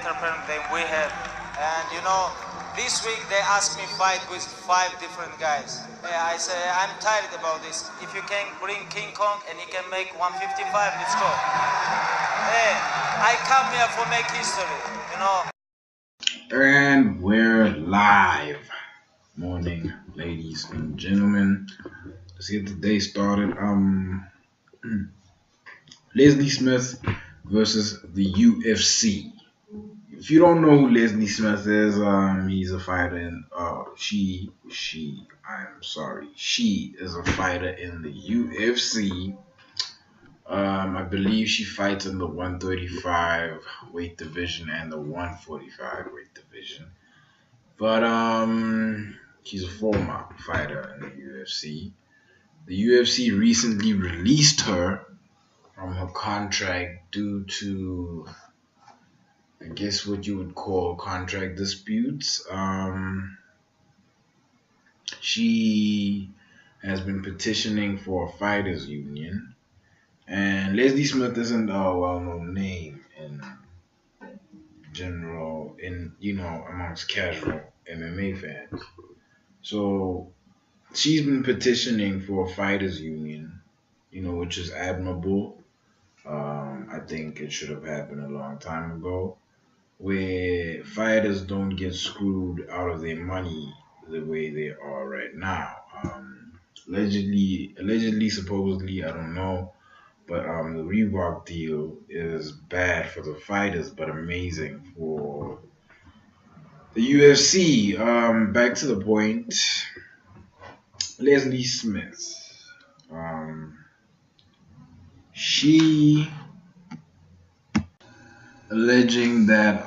better opponent than we have. And you know, this week they asked me fight with 5 different guys. I say I'm tired about this. If you can bring King Kong and he can make 155, let's go. I come here for make history, you know. And we're live. Morning, ladies and gentlemen. Let's get the day started. Leslie Smith versus the UFC. If you don't know who Leslie Smith is, he's a fighter in she is a fighter in the UFC. I believe she fights in the 135 weight division and the 145 weight division. But she's a former fighter in the UFC. The UFC recently released her from her contract due to, I guess, what you would call contract disputes. She has been petitioning for a fighters union, and Leslie Smith isn't a well-known name in general, amongst casual MMA fans. So she's been petitioning for a fighters union, which is admirable. I think it should have happened a long time ago, where fighters don't get screwed out of their money the way they are right now. Allegedly, supposedly, I don't know, but the Reebok deal is bad for the fighters, but amazing for the UFC. Back to the point. Leslie Smith. She alleging that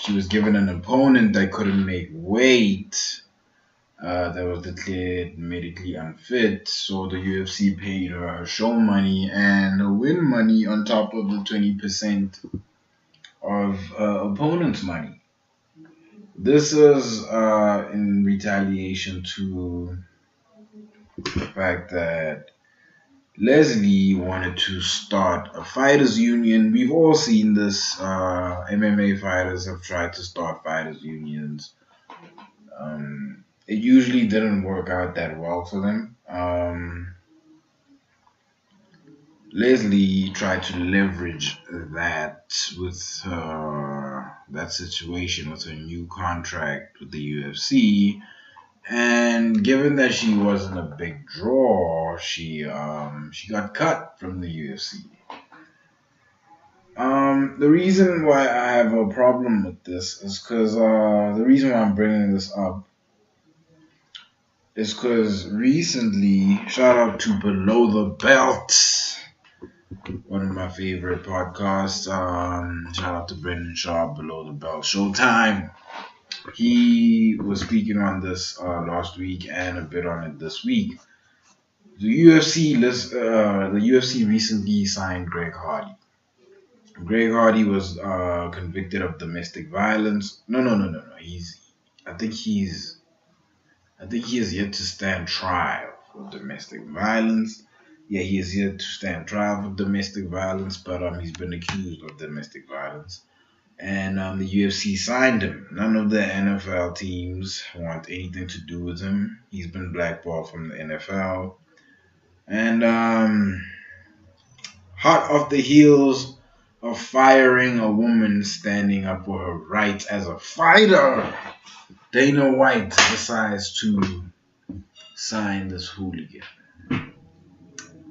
she was given an opponent that couldn't make weight, that was declared medically unfit, so the UFC paid her show money and her win money on top of the 20% of opponent's money. This is in retaliation to the fact that Leslie wanted to start a fighters union. We've all seen this. MMA fighters have tried to start fighters unions. It usually didn't work out that well for them. Leslie tried to leverage that with that situation with her new contract with the UFC. And given that she wasn't a big draw, she got cut from the UFC. The reason why I have a problem with this is because the reason why I'm bringing this up is because recently, shout out to Below the Belt, one of my favorite podcasts. Shout out to Brendan Shaw, Below the Belt Showtime. He was speaking on this last week and a bit on it this week. The UFC recently signed Greg Hardy. Greg Hardy was convicted of domestic violence. No. I think he is yet to stand trial for domestic violence. Yeah, he is yet to stand trial for domestic violence, but he's been accused of domestic violence. And the UFC signed him. None of the NFL teams want anything to do with him. He's been blackballed from the NFL. And hot off the heels of firing a woman standing up for her rights as a fighter, Dana White decides to sign this hooligan.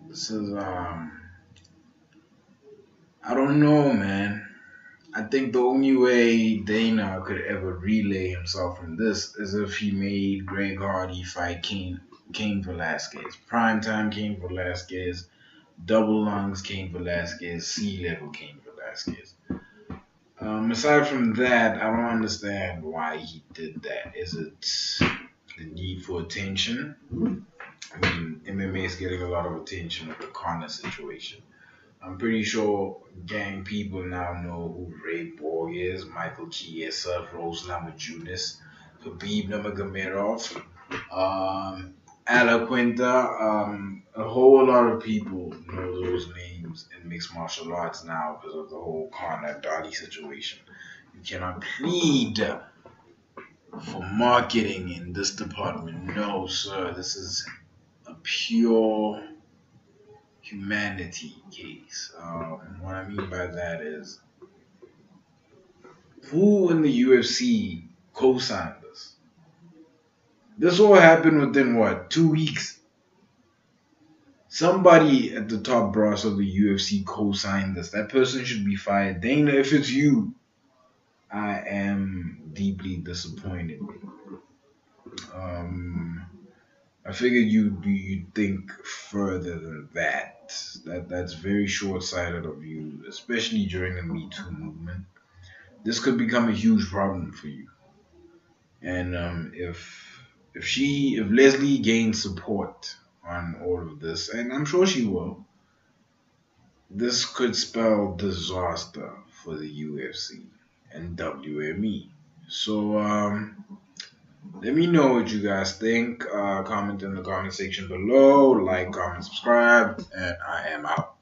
This is, I don't know, man. I think the only way Dana could ever relay himself from this is if he made Greg Hardy fight Cain Velasquez. Primetime Cain Velasquez, double lungs Cain Velasquez, C-level Cain Velasquez. Aside from that, I don't understand why he did that. Is it the need for attention? I mean, MMA is getting a lot of attention with the Conor situation. I'm pretty sure gang people now know who Ray Borg is, Michael Chiesa, Rose Namajunas, Khabib Nurmagomedov. Alaquinta, a whole lot of people know those names in mixed martial arts now because of the whole Conor Dali situation. You cannot plead for marketing in this department. No, sir. This is a pure humanity case. What I mean by that is who in the UFC co-signed this? This all happened within what, 2 weeks? Somebody at the top brass of the UFC co-signed this. That person should be fired. Dana, if it's you, I am deeply disappointed. Um, I figured you think further than that. That's very short-sighted of you, especially during the Me Too movement. This could become a huge problem for you. And if Leslie gains support on all of this, and I'm sure she will, this could spell disaster for the UFC and WME. So let me know what you guys think. Comment in the comment section below. Like, comment, subscribe, and I am out.